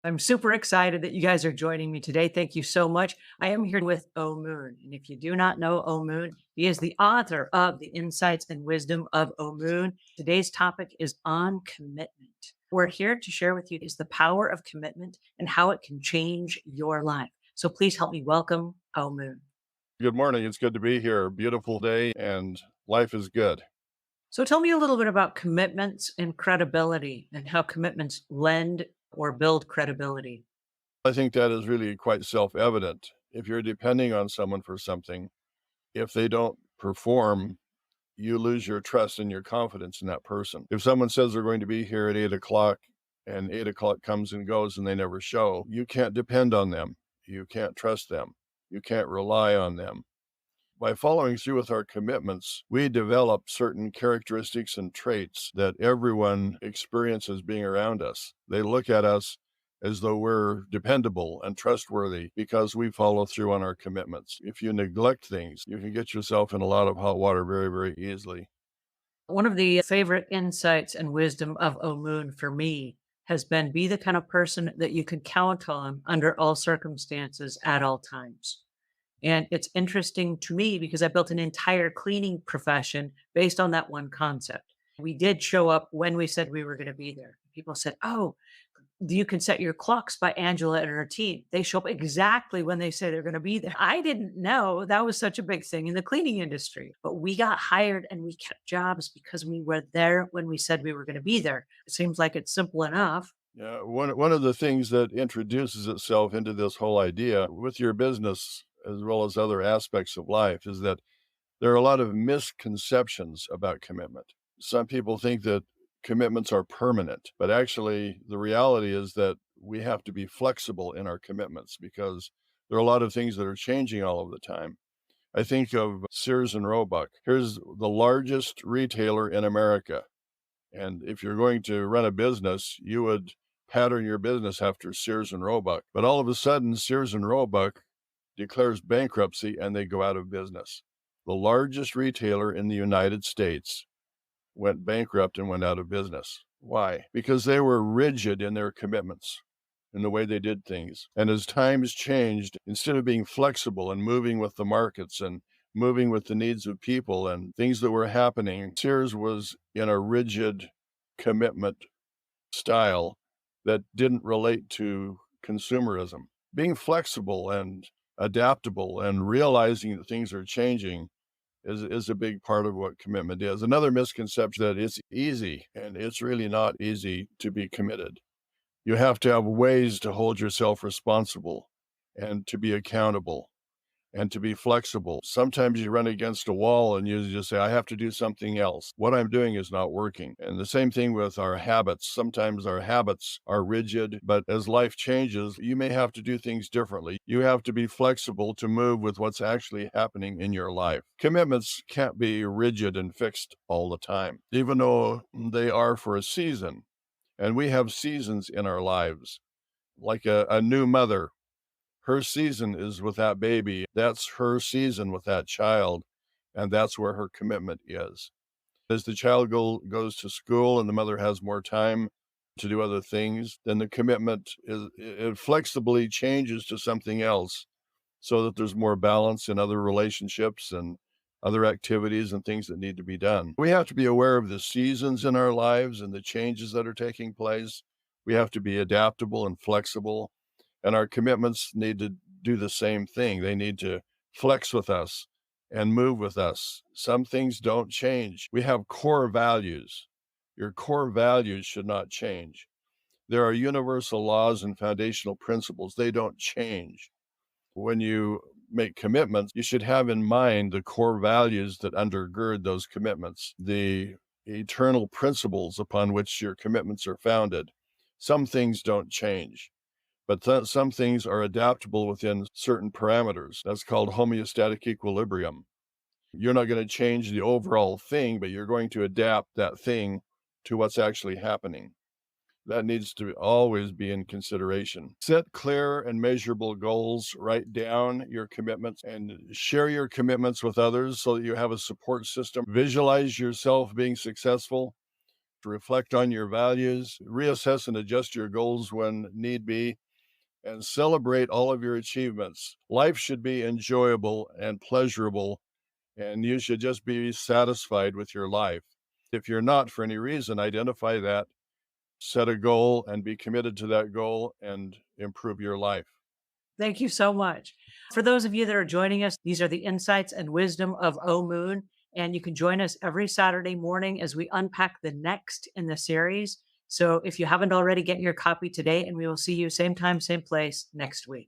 I'm super excited that you guys are joining me today. Thank you so much. I am here with Omuugn. And if you do not know Omuugn, he is the author of The Insights and Wisdom of Omuugn. Today's topic is on commitment. We're here to share with you is the power of commitment and how it can change your life. So please help me welcome Omuugn. Good morning. It's good to be here. Beautiful day and life is good. So tell me a little bit about commitments and credibility and how commitments lend or build credibility. I think that is really quite self-evident. If you're depending on someone for something, if they don't perform, you lose your trust and your confidence in that person. If someone says they're going to be here at 8 o'clock and 8 o'clock comes and goes and they never show, you can't depend on them. You can't trust them. You can't rely on them. By following through with our commitments, we develop certain characteristics and traits that everyone experiences being around us. They look at us as though we're dependable and trustworthy because we follow through on our commitments. If you neglect things, you can get yourself in a lot of hot water very, very easily. One of the favorite insights and wisdom of Omuugn for me has been be the kind of person that you can count on under all circumstances at all times. And it's interesting to me because I built an entire cleaning profession based on that one concept. We did show up when we said we were going to be there. People said, "Oh, you can set your clocks by Angela and her team. They show up exactly when they say they're going to be there." I didn't know that was such a big thing in the cleaning industry, but we got hired and we kept jobs because we were there when we said we were going to be there. It seems like it's simple enough. Yeah, one of the things that introduces itself into this whole idea with your business as well as other aspects of life is that there are a lot of misconceptions about commitment. Some people think that commitments are permanent, but actually, the reality is that we have to be flexible in our commitments because there are a lot of things that are changing all of the time. I think of Sears and Roebuck. Here's the largest retailer in America. And if you're going to run a business, you would pattern your business after Sears and Roebuck. But all of a sudden, Sears and Roebuck declares bankruptcy and they go out of business. The largest retailer in the United States went bankrupt and went out of business. Why? Because they were rigid in their commitments, in the way they did things. And as times changed, instead of being flexible and moving with the markets and moving with the needs of people and things that were happening, Sears was in a rigid commitment style that didn't relate to consumerism. Being flexible and adaptable and realizing that things are changing is a big part of what commitment is. Another misconception that it's easy, and it's really not easy to be committed. You have to have ways to hold yourself responsible and to be accountable and to be flexible. Sometimes you run against a wall and you just say, I have to do something else. What I'm doing is not working. And the same thing with our habits. Sometimes our habits are rigid, but as life changes, you may have to do things differently. You have to be flexible to move with what's actually happening in your life. Commitments can't be rigid and fixed all the time, even though they are for a season. And we have seasons in our lives, like a new mother. Her season is with that baby. That's her season with that child, and that's where her commitment is. As the child goes to school and the mother has more time to do other things, then the commitment it flexibly changes to something else so that there's more balance in other relationships and other activities and things that need to be done. We have to be aware of the seasons in our lives and the changes that are taking place. We have to be adaptable and flexible, and our commitments need to do the same thing. They need to flex with us and move with us. Some things don't change. We have core values. Your core values should not change. There are universal laws and foundational principles. They don't change. When you make commitments, you should have in mind the core values that undergird those commitments, the eternal principles upon which your commitments are founded. Some things don't change, but some things are adaptable within certain parameters. That's called homeostatic equilibrium. You're not going to change the overall thing, but you're going to adapt that thing to what's actually happening. That needs to always be in consideration. Set clear and measurable goals, write down your commitments, and share your commitments with others so that you have a support system. Visualize yourself being successful. reflect on your values, reassess and adjust your goals when need be, and celebrate all of your achievements. Life should be enjoyable and pleasurable, and you should just be satisfied with your life. If you're not for any reason, identify that, set a goal, and be committed to that goal and improve your life. Thank you so much. For those of you that are joining us, these are the insights and wisdom of Omuugn. And you can join us every Saturday morning as we unpack the next in the series. So if you haven't already, get your copy today, and we will see you same time, same place next week.